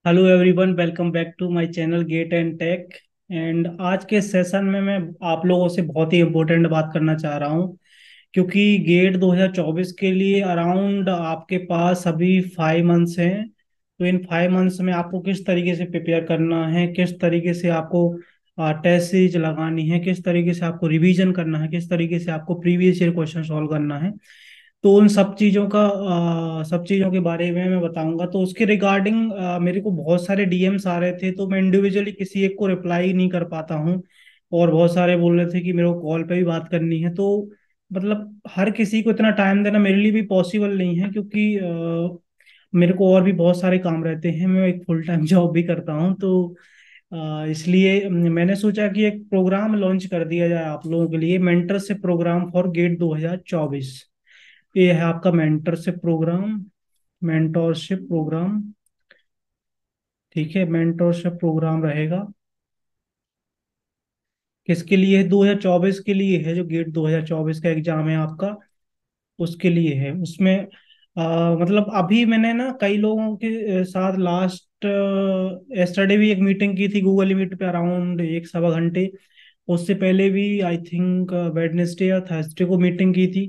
Hello everyone, welcome back to my channel Gate and Tech. And आज के session में मैं आप लोगों से बहुत ही इम्पोर्टेंट बात करना चाह रहा हूँ, क्योंकि गेट 2024 के लिए अराउंड आपके पास अभी 5 मंथ्स हैं। तो इन 5 मंथ्स में आपको किस तरीके से प्रिपेयर करना है, किस तरीके से आपको टेस्ट सीरीज लगानी है, किस तरीके से आपको रिवीजन करना है, किस तरीके से आपको प्रीवियस ईयर क्वेश्चन सॉल्व करना है। तो उन सब चीज़ों के बारे में मैं बताऊंगा। तो उसके रिगार्डिंग मेरे को बहुत सारे डीएम्स आ रहे थे, तो मैं इंडिविजुअली किसी एक को रिप्लाई नहीं कर पाता हूँ। और बहुत सारे बोल रहे थे कि मेरे को कॉल पे भी बात करनी है। तो मतलब हर किसी को इतना टाइम देना मेरे लिए भी पॉसिबल नहीं है, क्योंकि मेरे को और भी बहुत सारे काम रहते हैं। मैं एक फुल टाइम जॉब भी करता हूँ। तो इसलिए मैंने सोचा कि एक प्रोग्राम लॉन्च कर दिया जाए आप लोगों के लिए, मेंटरशिप प्रोग्राम फॉर गेट 2024। ये है आपका मेंटोरशिप प्रोग्राम। ठीक है, मेंटोरशिप प्रोग्राम रहेगा। किसके लिए है? 2024 के लिए है। जो गेट 2024 का एग्जाम है आपका, उसके लिए है। उसमें मतलब अभी मैंने ना कई लोगों के साथ लास्ट यस्टरडे भी एक मीटिंग की थी गूगल मीट पे, अराउंड एक सवा घंटे। उससे पहले भी आई थिंक वेडनेसडे या थर्सडे को मीटिंग की थी।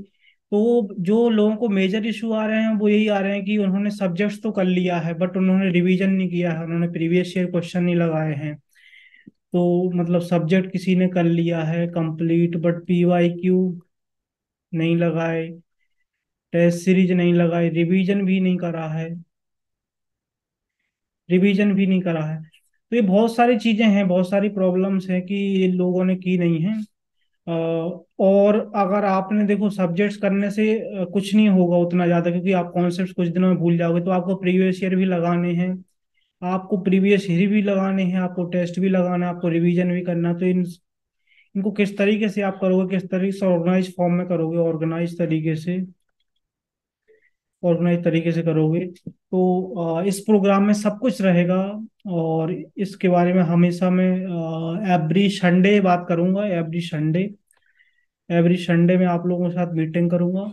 तो जो लोगों को मेजर इशू आ रहे हैं वो यही आ रहे हैं कि उन्होंने सब्जेक्ट्स तो कर लिया है, बट उन्होंने रिवीजन नहीं किया है, उन्होंने प्रीवियस ईयर क्वेश्चन नहीं लगाए हैं। तो मतलब सब्जेक्ट किसी ने कर लिया है कंप्लीट, बट पीवाईक्यू नहीं लगाए, टेस्ट सीरीज नहीं लगाई, रिवीजन भी नहीं करा है। तो ये बहुत सारी चीजें हैं, बहुत सारी प्रॉब्लम्स हैं कि ये लोगों ने की नहीं है। और अगर आपने देखो सब्जेक्ट्स करने से कुछ नहीं होगा उतना ज्यादा, क्योंकि आप कॉन्सेप्ट्स कुछ दिनों में भूल जाओगे। तो आपको प्रीवियस ईयर भी लगाने हैं, आपको टेस्ट भी लगाना है, आपको रिवीजन भी करना है। तो इनको किस तरीके से आप करोगे, किस तरीके से ऑर्गेनाइज फॉर्म में करोगे, ऑर्गेनाइज तरीके से करोगे। तो इस प्रोग्राम में सब कुछ रहेगा। और इसके बारे में हमेशा मैं एवरी संडे बात करूंगा। एवरी संडे में आप लोगों के साथ मीटिंग करूंगा।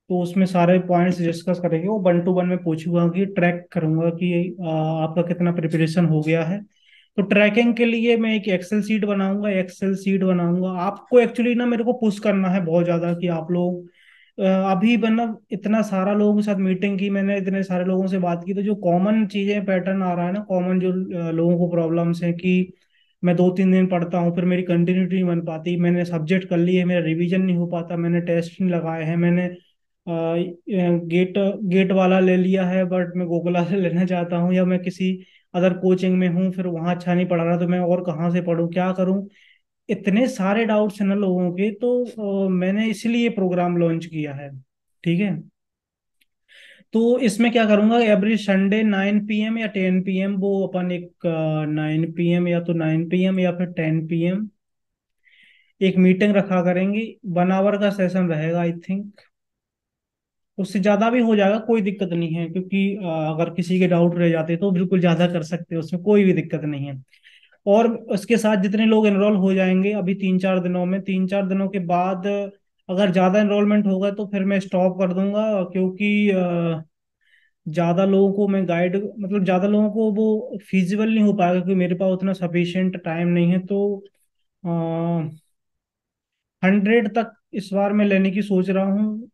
तो उसमें सारे पॉइंट्स डिस्कस करेंगे। वो वन टू वन में पूछूंगा कि ट्रैक करूंगा कि आपका कितना प्रिपरेशन हो गया है। तो ट्रैकिंग के लिए मैं एक एक्सेल सीट बनाऊंगा। आपको एक्चुअली ना मेरे को पुश करना है बहुत ज्यादा कि आप लोग अभी मतलब इतना सारा लोगों के साथ मीटिंग की मैंने, इतने सारे लोगों से बात की। तो जो कॉमन चीजें पैटर्न आ रहा है ना, कॉमन जो लोगों को प्रॉब्लम्स है कि मैं 2-3 दिन पढ़ता हूँ, फिर मेरी कंटिन्यूटी नहीं बन पाती, मैंने सब्जेक्ट कर लिए, मेरा रिवीजन नहीं हो पाता, मैंने टेस्ट नहीं लगाए हैं, मैंने गेट गेट वाला ले लिया है बट मैं गोगला से लेना चाहता हूँ, या मैं किसी अदर कोचिंग में हूँ, फिर वहां अच्छा नहीं पढ़ा रहा, तो मैं और कहाँ से पढूं, क्या करूँ। इतने सारे डाउट्स हैं ना लोगों के। तो मैंने इसलिए प्रोग्राम लॉन्च किया है। ठीक है। तो इसमें क्या करूंगा, एवरी संडे 9 PM या 10 PM, वो अपन एक 9 PM या तो 9 PM या फिर 10 PM एक मीटिंग रखा करेंगे। 1 आवर का सेशन रहेगा आई थिंक। उससे ज्यादा भी हो जाएगा, कोई दिक्कत नहीं है, क्योंकि अगर किसी के डाउट रह जाते तो बिल्कुल ज्यादा कर सकते हैं, उसमें कोई भी दिक्कत नहीं है। और उसके साथ जितने लोग एनरोल हो जाएंगे अभी 3-4 दिनों में, 3-4 दिनों के बाद अगर ज्यादा एनरोलमेंट होगा तो फिर मैं स्टॉप कर दूंगा, क्योंकि ज्यादा लोगों को मैं गाइड, मतलब ज्यादा लोगों को वो फिजिबल नहीं हो पाएगा, क्योंकि मेरे पास उतना सफिशिएंट टाइम नहीं है। तो 100 तक इस बार मैं लेने की सोच रहा हूँ।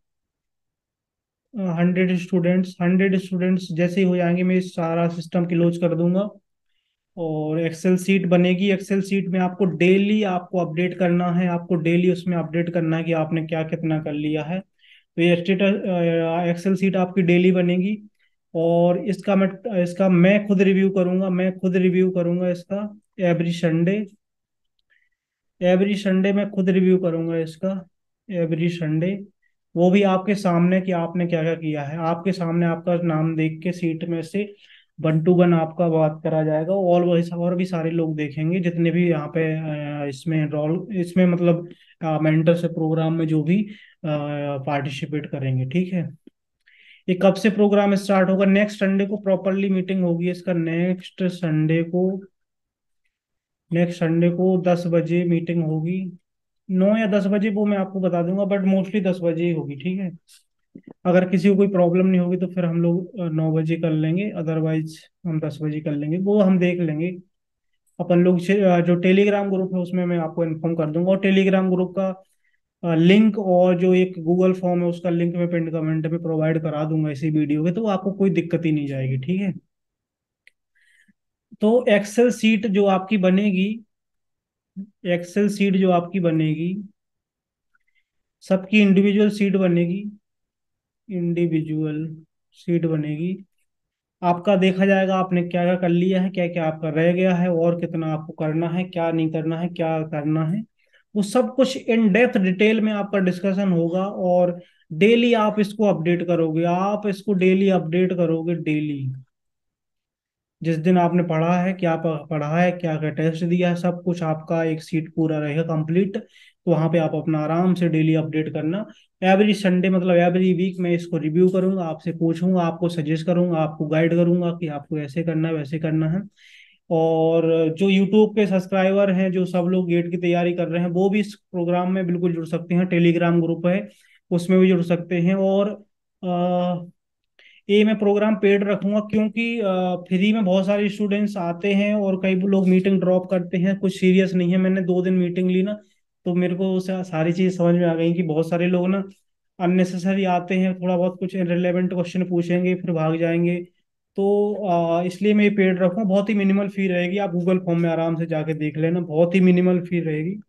100 स्टूडेंट्स जैसे ही हो जाएंगे मैं इस सारा सिस्टम क्लोज कर दूंगा। और एक्सेल सीट बनेगी। एक्सेल सीट में आपको डेली आपको अपडेट करना है, आपको डेली उसमें अपडेट करना है कि आपने क्या कितना कर लिया है। तो ये स्टेटस एक्सेल सीट आपकी डेली बनेगी। और इसका मैं खुद रिव्यू करूंगा इसका। एवरी संडे एवरी संडे मैं खुद रिव्यू करूंगा इसका। एवरी संडे वो भी आपके सामने कि आपने क्या क्या किया है, आपके सामने आपका नाम देख के सीट में से 1 to 1 आपका बात करा जाएगा। और भी सारे लोग देखेंगे जितने भी यहाँ पे इसमें मतलब मेंटर से प्रोग्राम में जो भी पार्टिसिपेट करेंगे। ठीक है। ये कब से प्रोग्राम स्टार्ट होगा? नेक्स्ट संडे को प्रॉपरली मीटिंग होगी इसका। नेक्स्ट संडे को 10 बजे मीटिंग होगी। 9 या 10 बजे वो मैं आपको बता दूंगा, बट मोस्टली 10 बजे ही होगी। ठीक है। अगर किसी को कोई प्रॉब्लम नहीं होगी तो फिर हम लोग 9 बजे कर लेंगे, अदरवाइज हम 10 बजे कर लेंगे, वो हम देख लेंगे। अपन लोग जो टेलीग्राम ग्रुप है उसमें मैं आपको इन्फॉर्म कर दूंगा, और टेलीग्राम ग्रुप का लिंक और जो एक गूगल फॉर्म है उसका लिंक मैं पिन कमेंट में प्रोवाइड करा दूंगा इसी वीडियो के, तो आपको कोई दिक्कत ही नहीं जाएगी, ठीक है। तो एक्सेल सीट जो आपकी बनेगी, एक्सेल सीट जो आपकी बनेगी, सबकी इंडिविजुअल सीट बनेगी, इंडिविजुअल सीट बनेगी। आपका देखा जाएगा आपने क्या क्या कर लिया है, क्या क्या आपका रह गया है, और कितना आपको करना है, क्या नहीं करना है, क्या करना है, वो सब कुछ इन डेप्थ डिटेल में आपका डिस्कशन होगा। और डेली आप इसको अपडेट करोगे, आप इसको डेली अपडेट करोगे, डेली जिस दिन आपने पढ़ा है, क्या पढ़ा है, क्या क्या टेस्ट दिया है, सब कुछ आपका एक सीट पूरा रहेगा कंप्लीट। तो वहां पे आप अपना आराम से डेली अपडेट करना। एवरी संडे मतलब एवरी वीक मैं इसको रिव्यू करूंगा, आपसे पूछूंगा, आपको सजेस्ट करूंगा, आपको गाइड करूंगा कि आपको ऐसे करना है, वैसे करना है। और जो यूट्यूब के सब्सक्राइबर हैं, जो सब लोग गेट की तैयारी कर रहे हैं, वो भी इस प्रोग्राम में बिल्कुल जुड़ सकते हैं, टेलीग्राम ग्रुप है उसमें भी जुड़ सकते हैं। और ये मैं प्रोग्राम पेड रखूंगा, क्योंकि फ्री में बहुत सारे स्टूडेंट्स आते हैं और कई लोग मीटिंग ड्रॉप करते हैं, कुछ सीरियस नहीं है। मैंने 2 दिन मीटिंग ली ना, तो मेरे को सारी चीज समझ में आ गई कि बहुत सारे लोग ना अननेसेसरी आते हैं, थोड़ा बहुत कुछ इररिलेवेंट क्वेश्चन पूछेंगे फिर भाग जाएंगे। तो इसलिए मैं ये पेड रखूंगा, बहुत ही मिनिमल फी रहेगी, आप गूगल फॉर्म में आराम से जाके देख लेना, बहुत ही मिनिमल फी रहेगी,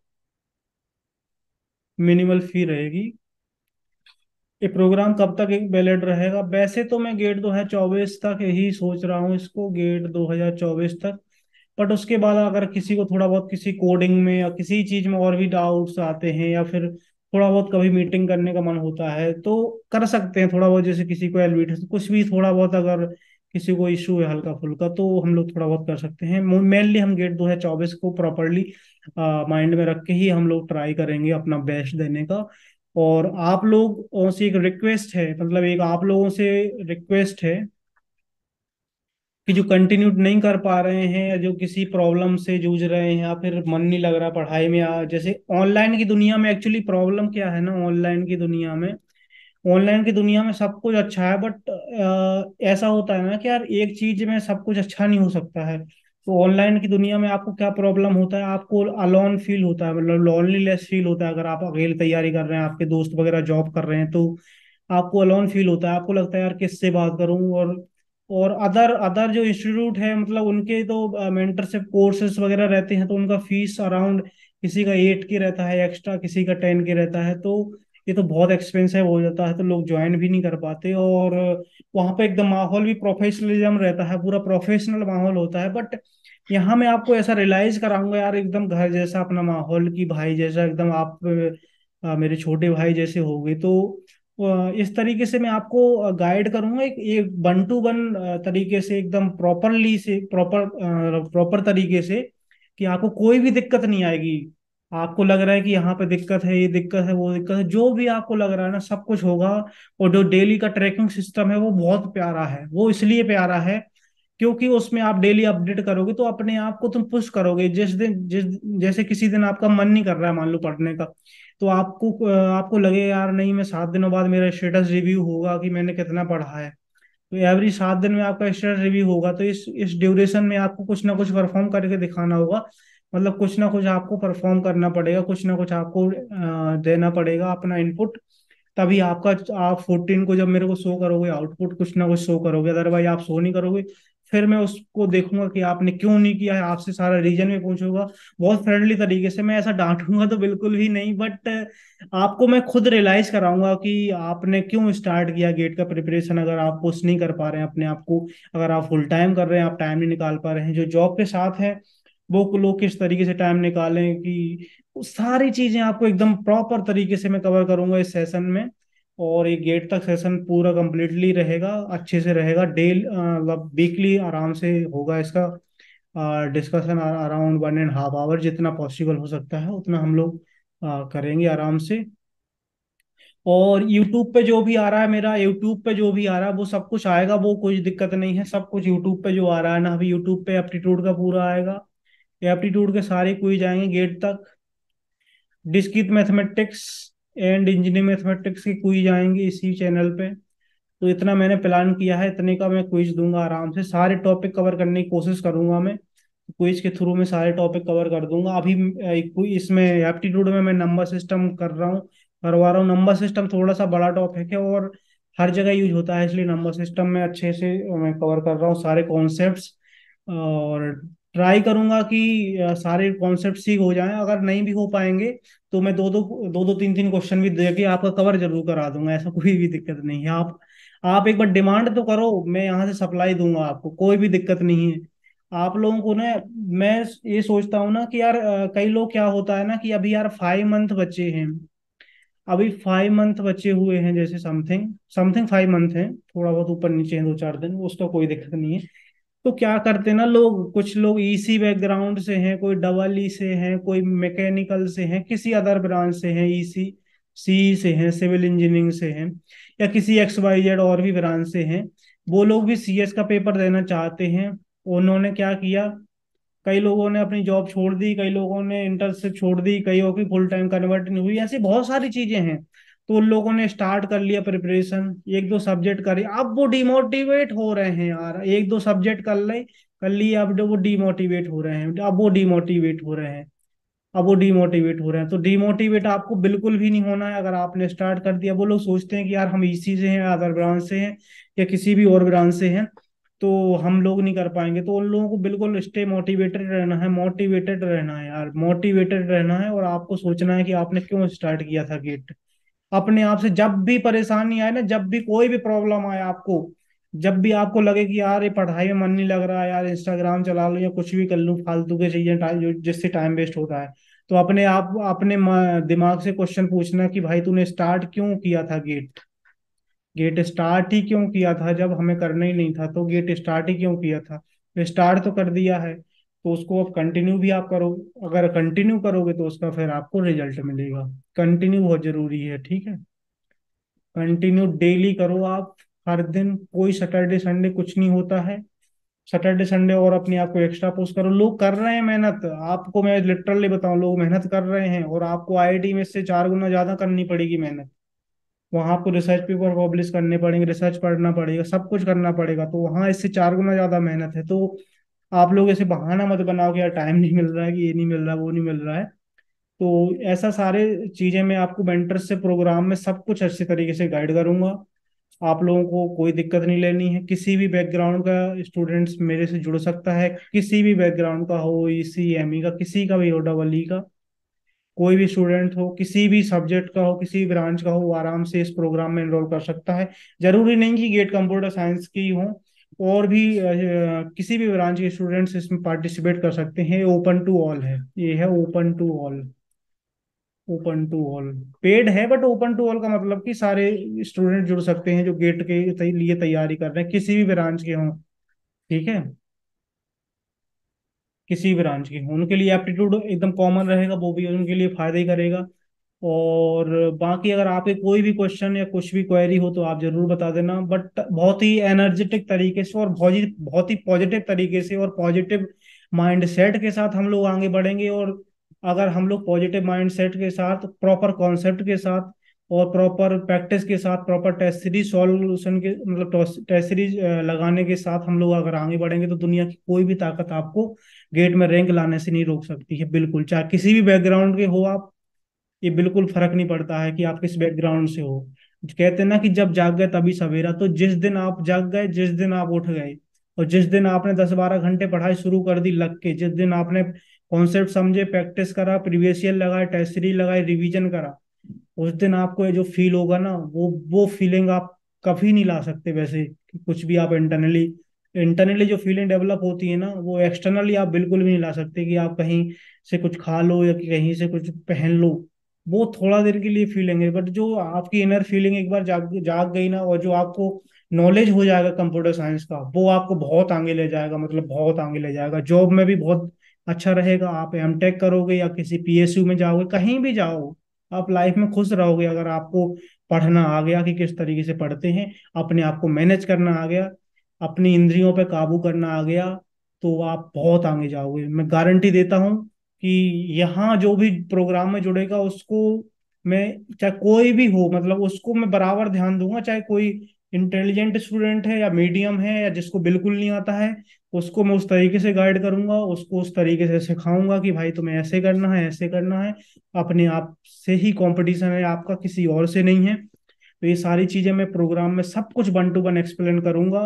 मिनिमल फी रहेगी। ये प्रोग्राम कब तक एक वैलिड रहेगा? वैसे तो मैं गेट 2024 तक ही सोच रहा हूँ इसको, गेट 2024 तक। बट उसके बाद अगर किसी को थोड़ा बहुत किसी कोडिंग में या किसी चीज में और भी डाउट्स आते हैं, या फिर थोड़ा बहुत कभी मीटिंग करने का मन होता है तो कर सकते हैं थोड़ा बहुत, जैसे किसी को एलवीटी कुछ भी थोड़ा बहुत अगर किसी को इशू है हल्का फुल्का, तो हम लोग थोड़ा बहुत कर सकते हैं। मेनली हम गेट 2024 को प्रॉपरली माइंड में रख के ही हम लोग ट्राई करेंगे अपना बेस्ट देने का। और आप लोगों से एक रिक्वेस्ट है, मतलब एक आप लोगों से रिक्वेस्ट है कि जो कंटिन्यू नहीं कर पा रहे हैं, या जो किसी प्रॉब्लम से जूझ रहे हैं, या फिर मन नहीं लग रहा पढ़ाई में, या जैसे ऑनलाइन की दुनिया में एक्चुअली प्रॉब्लम क्या है ना, ऑनलाइन की दुनिया में सब कुछ अच्छा है, बट ऐसा होता है ना कि यार एक चीज में सब कुछ अच्छा नहीं हो सकता है। तो ऑनलाइन की दुनिया में आपको क्या प्रॉब्लम होता है, आपको अलोन फील होता है, मतलब लोनलीनेस फील होता है। अगर आप अकेले तैयारी कर रहे हैं, आपके दोस्त वगैरह जॉब कर रहे हैं, तो आपको अलोन फील होता है, आपको लगता है यार किससे बात करूं। और अदर अदर जो इंस्टीट्यूट है, मतलब उनके तो मेंटरशिप कोर्सेज वगैरह रहते हैं, तो उनका फीस अराउंड किसी का 8 के रहता है एक्स्ट्रा, किसी का 10 के रहता है। तो ये तो बहुत एक्सपेंसिव हो जाता है, तो लोग ज्वाइन भी नहीं कर पाते। और वहाँ पे एकदम माहौल भी प्रोफेशनलिज्म रहता है, पूरा प्रोफेशनल माहौल होता है। बट यहाँ मैं आपको ऐसा रियलाइज कराऊंगा यार, एकदम घर जैसा अपना माहौल, की भाई जैसा एकदम आप मेरे छोटे भाई जैसे हो गए। तो इस तरीके से मैं आपको गाइड करूंगा, एक एक 1 to 1 तरीके से, एकदम प्रॉपर तरीके से, कि आपको कोई भी दिक्कत नहीं आएगी। आपको लग रहा है कि यहाँ पे दिक्कत है, ये दिक्कत है, वो दिक्कत है, जो भी आपको लग रहा है ना सब कुछ होगा। और जो डेली का ट्रैकिंग सिस्टम है वो बहुत प्यारा है, वो इसलिए प्यारा है क्योंकि उसमें आप डेली अपडेट करोगे तो अपने आप को तुम पुश करोगे। जिस जैसे किसी दिन आपका मन नहीं कर रहा है मान लो पढ़ने का, तो आपको लगे यार नहीं, मैं 7 दिनों बाद मेरा स्टेटस रिव्यू होगा कि मैंने कितना पढ़ा है। तो एवरी 7 दिन में आपका स्टेटस रिव्यू होगा, तो इस ड्यूरेशन में आपको कुछ ना कुछ परफॉर्म करके दिखाना होगा। मतलब कुछ ना कुछ आपको परफॉर्म करना पड़ेगा, कुछ ना कुछ आपको देना पड़ेगा अपना इनपुट। तभी आपका, आप 14 को जब मेरे को शो करोगे आउटपुट, कुछ ना कुछ शो करोगे, अदरवाइज आप शो नहीं करोगे। फिर मैं उसको देखूंगा कि आपने क्यों नहीं किया है, आपसे सारा रीजन में पूछूंगा, बहुत फ्रेंडली तरीके से। मैं ऐसा डांटूंगा तो बिल्कुल भी नहीं, बट आपको मैं खुद रियलाइज कराऊंगा कि आपने क्यों स्टार्ट किया गेट का प्रिपरेशन। अगर आप पुश नहीं कर पा रहे हैं अपने आप को, अगर आप फुल टाइम कर रहे हैं, आप टाइम नहीं निकाल पा रहे हैं, जो जॉब के साथ है वो लोग किस तरीके से टाइम निकालें, कि वो सारी चीजें आपको एकदम प्रॉपर तरीके से मैं कवर करूंगा इस सेशन में। और एक गेट तक सेशन पूरा कंप्लीटली रहेगा, अच्छे से रहेगा, मतलब वीकली आराम से होगा इसका डिस्कशन। अराउंड 1.5 आवर जितना पॉसिबल हो सकता है उतना हम लोग करेंगे आराम से। और यूट्यूब पे जो भी आ रहा है, मेरा यूट्यूब पे जो भी आ रहा है वो सब कुछ आएगा, वो कोई दिक्कत नहीं है। सब कुछ यूट्यूब पे जो आ रहा है ना, अभी यूट्यूब पे एप्टीट्यूड का पूरा आएगा, एप्टीट्यूड के सारे क्विज आएंगे गेट तक। Discrete mathematics and engineering mathematics के क्विज आएंगे इसी चैनल पे। तो इतना मैंने प्लान किया है, इतने का मैं क्विज दूंगा आराम से, सारे टॉपिक कवर करने की कोशिश करूंगा मैं। क्विज के थ्रू मैं सारे टॉपिक कवर कर दूंगा। अभी इसमें एप्टीट्यूड में मैं नंबर सिस्टम करवा रहा हूँ। नंबर सिस्टम थोड़ा सा बड़ा टॉपिक है और हर जगह यूज होता है, इसलिए नंबर सिस्टम में अच्छे से मैं कवर कर रहा हूँ सारे कॉन्सेप्ट्स। और ट्राई करूंगा कि सारे कॉन्सेप्ट सीख हो जाएं। अगर नहीं भी हो पाएंगे तो मैं दो दो तीन तीन क्वेश्चन भी दे के आपका कवर जरूर करा दूंगा, ऐसा कोई भी दिक्कत नहीं है। आप एक बार डिमांड तो करो, मैं यहाँ से सप्लाई दूंगा आपको, कोई भी दिक्कत नहीं है। आप लोगों को ना, मैं ये सोचता हूँ ना कि यार कई लोग क्या होता है ना कि अभी यार 5 मंथ बच्चे हैं, अभी 5 मंथ बच्चे हुए हैं, जैसे समथिंग समथिंग 5 मंथ हैं, थोड़ा बहुत ऊपर नीचे हैं 2 4 दिन, उसका कोई दिक्कत नहीं है। तो क्या करते हैं ना लोग, कुछ लोग ईसी बैकग्राउंड से हैं, कोई डबल ई से हैं, कोई मैकेनिकल से हैं, किसी अदर ब्रांच से हैं, ईसी सी से हैं, सिविल इंजीनियरिंग से हैं, या किसी XYZ और भी ब्रांच से हैं। वो लोग भी सीएस का पेपर देना चाहते हैं। उन्होंने क्या किया, कई लोगों ने अपनी जॉब छोड़ दी, कई लोगों ने इंटर्नशिप छोड़ दी, कईयों की फुल टाइम कन्वर्ट नहीं हुई, ऐसी बहुत सारी चीजें हैं। तो उन लोगों ने स्टार्ट कर लिया प्रिपरेशन, एक दो सब्जेक्ट करे, अब वो डिमोटिवेट हो रहे हैं यार। एक दो सब्जेक्ट कर लिए, अब वो डिमोटिवेट हो रहे हैं, अब वो डिमोटिवेट हो रहे हैं, अब वो डिमोटिवेट हो रहे हैं। तो डिमोटिवेट आपको बिल्कुल भी नहीं होना है। अगर आपने स्टार्ट कर दिया, वो लोग सोचते हैं कि यार हम इसी से हैं, अदर ब्रांच से हैं, या किसी भी और ब्रांच से हैं, तो हम लोग नहीं कर पाएंगे। तो उन लोगों को बिल्कुल स्टे मोटिवेटेड रहना है, मोटिवेटेड रहना है यार, मोटिवेटेड रहना है। और आपको सोचना है कि आपने क्यों स्टार्ट किया था गेट। अपने आप से जब भी परेशानी आए ना, जब भी कोई भी प्रॉब्लम आए आपको, जब भी आपको लगे कि यार ये पढ़ाई में मन नहीं लग रहा है, यार इंस्टाग्राम चला लूं या कुछ भी कर लूं फालतू के चीजें जिससे टाइम वेस्ट होता है, तो अपने दिमाग से क्वेश्चन पूछना कि भाई तूने स्टार्ट क्यों किया था गेट। गेट स्टार्ट ही क्यों किया था, जब हमें करना ही नहीं था तो गेट स्टार्ट ही क्यों किया था। स्टार्ट तो कर दिया है, तो उसको अब कंटिन्यू भी आप करो। अगर कंटिन्यू करोगे तो उसका फिर आपको रिजल्ट मिलेगा। कंटिन्यू बहुत जरूरी है, ठीक है। कंटिन्यू डेली करो आप, हर दिन। कोई सैटरडे संडे कुछ नहीं होता है। सैटरडे संडे और अपने आप को एक्स्ट्रा पुश करो। लोग कर रहे हैं मेहनत, आपको मैं लिटरली बताऊं, लोग मेहनत कर रहे हैं, और आपको आईआईटी में इससे 4 गुना ज्यादा करनी पड़ेगी मेहनत। वहां आपको रिसर्च पेपर पब्लिश करने पड़ेंगे, रिसर्च पढ़ना पड़ेगा, सब कुछ करना पड़ेगा, तो वहां इससे 4 गुना ज्यादा मेहनत है। तो आप लोग ऐसे बहाना मत बनाओ कि यार टाइम नहीं मिल रहा है, कि ये नहीं मिल रहा, वो नहीं मिल रहा है। तो ऐसा सारे चीजें मैं आपको मेंटर से प्रोग्राम में सब कुछ अच्छे तरीके से गाइड करूंगा। आप लोगों को कोई दिक्कत नहीं लेनी है। किसी भी बैकग्राउंड का स्टूडेंट्स मेरे से जुड़ सकता है, किसी भी बैकग्राउंड का हो, ईसी एमई का, किसी का भी हो, डबल ई का, कोई भी स्टूडेंट हो, किसी भी सब्जेक्ट का हो, किसी भी ब्रांच का हो, वो आराम से इस प्रोग्राम में एनरोल कर सकता है। जरूरी नहीं कि गेट कंप्यूटर साइंस की हो, और भी किसी भी ब्रांच के स्टूडेंट्स इसमें पार्टिसिपेट कर सकते हैं। ओपन टू ऑल है, ये है open to all. Open to all paid है, बट ओपन टू ऑल का मतलब कि सारे स्टूडेंट जुड़ सकते हैं जो गेट के लिए तैयारी कर रहे हैं, किसी भी ब्रांच के हों, ठीक है। किसी ब्रांच के हों, उनके लिए एप्टीट्यूड एकदम कॉमन रहेगा, वो भी उनके लिए फायदा ही करेगा। और बाकी अगर आपके कोई भी क्वेश्चन या कुछ भी क्वेरी हो तो आप जरूर बता देना, बट बहुत ही एनर्जेटिक तरीके से और बहुत ही पॉजिटिव तरीके से और पॉजिटिव माइंड सेट के साथ हम लोग आगे बढ़ेंगे। और अगर हम लोग पॉजिटिव माइंड सेट के साथ, प्रॉपर कॉन्सेप्ट के साथ, और प्रॉपर प्रैक्टिस के साथ, प्रॉपर टेस्ट सीरीज सॉल्यूशन के मतलब टेस्ट सीरीज लगाने के साथ हम लोग अगर आगे बढ़ेंगे, तो दुनिया की कोई भी ताकत आपको गेट में रैंक लाने से नहीं रोक सकती है, बिल्कुल, चाहे किसी भी बैकग्राउंड के हो आप। ये बिल्कुल फर्क नहीं पड़ता है कि आप किस बैकग्राउंड से हो। कहते हैं ना कि जब जाग गए तभी सवेरा। तो जिस दिन आप जाग गए, जिस दिन आप उठ गए, और जिस दिन आपने 10 12 घंटे पढ़ाई शुरू कर दी लग के, जिस दिन आपने कॉन्सेप्ट समझे, प्रैक्टिस करा, प्रीवियस ईयर लगाए, टेस्ट सीरीज लगाई, रिवीजन करा, उस दिन आपको ये जो फील होगा ना, वो फीलिंग आप कभी नहीं ला सकते वैसे, कि कुछ भी आप इंटरनली इंटरनली जो फीलिंग डेवलप होती है ना, वो एक्सटर्नली आप बिल्कुल भी नहीं ला सकते। कि आप कहीं से कुछ खा लो या कि कहीं से कुछ पहन लो, वो थोड़ा देर के लिए फीलिंग है, बट जो आपकी इनर फीलिंग एक बार जाग जाग गई ना, और जो आपको नॉलेज हो जाएगा कंप्यूटर साइंस का, वो आपको बहुत आगे ले जाएगा, मतलब बहुत आगे ले जाएगा। जॉब में भी बहुत अच्छा रहेगा। आप एमटेक करोगे या किसी पीएसयू में जाओगे, कहीं भी जाओ, आप लाइफ में खुश रहोगे अगर आपको पढ़ना आ गया कि किस तरीके से पढ़ते हैं, अपने आप को मैनेज करना आ गया, अपनी इंद्रियों पे काबू करना आ गया, तो आप बहुत आगे जाओगे। मैं गारंटी देता हूँ कि यहाँ जो भी प्रोग्राम में जुड़ेगा उसको मैं, चाहे कोई भी हो, मतलब उसको मैं बराबर ध्यान दूंगा, चाहे कोई इंटेलिजेंट स्टूडेंट है या मीडियम है या जिसको बिल्कुल नहीं आता है, उसको मैं उस तरीके से गाइड करूंगा, उसको उस तरीके से सिखाऊंगा कि भाई तुम्हें ऐसे करना है, ऐसे करना है। अपने आप से ही कंपटीशन है आपका, किसी और से नहीं है। तो ये सारी चीजें मैं प्रोग्राम में सब कुछ 1 to 1 एक्सप्लेन करूंगा।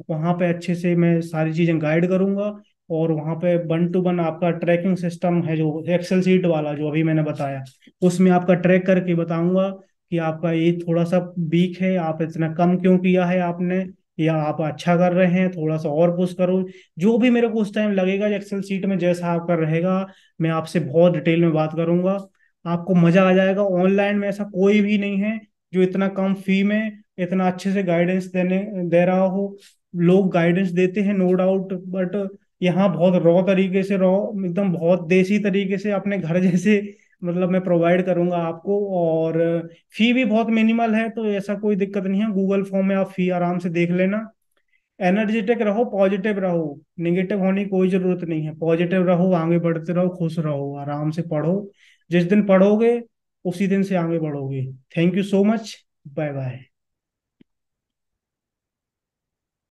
वहां पे अच्छे से मैं सारी चीजें गाइड करूंगा। और वहां पे 1 to 1 आपका ट्रैकिंग सिस्टम है, जो एक्सेल सीट वाला जो अभी मैंने बताया, उसमें आपका ट्रैक करके बताऊंगा कि आपका ये थोड़ा सा वीक है, आप इतना कम क्यों किया है आपने, या आप अच्छा कर रहे हैं, थोड़ा सा और पुश करो। जो भी मेरे को उस टाइम लगेगा एक्सेल सीट में जैसा आपका रहेगा, मैं आपसे बहुत डिटेल में बात करूंगा। आपको मजा आ जाएगा। ऑनलाइन में ऐसा कोई भी नहीं है जो इतना कम फी में इतना अच्छे से गाइडेंस दे रहा हो। लोग गाइडेंस देते हैं नो डाउट, बट यहाँ बहुत रॉ तरीके से, रॉ एकदम बहुत देसी तरीके से अपने घर जैसे मतलब मैं प्रोवाइड करूंगा आपको। और फी भी बहुत मिनिमल है, तो ऐसा कोई दिक्कत नहीं है। गूगल फॉर्म में आप फी आराम से देख लेना। एनर्जेटिक रहो, पॉजिटिव रहो, निगेटिव होने की कोई जरूरत नहीं है। पॉजिटिव रहो, आगे बढ़ते रहो, खुश रहो, आराम से पढ़ो। जिस दिन पढ़ोगे उसी दिन से आगे बढ़ोगे। Thank you so much. Bye bye.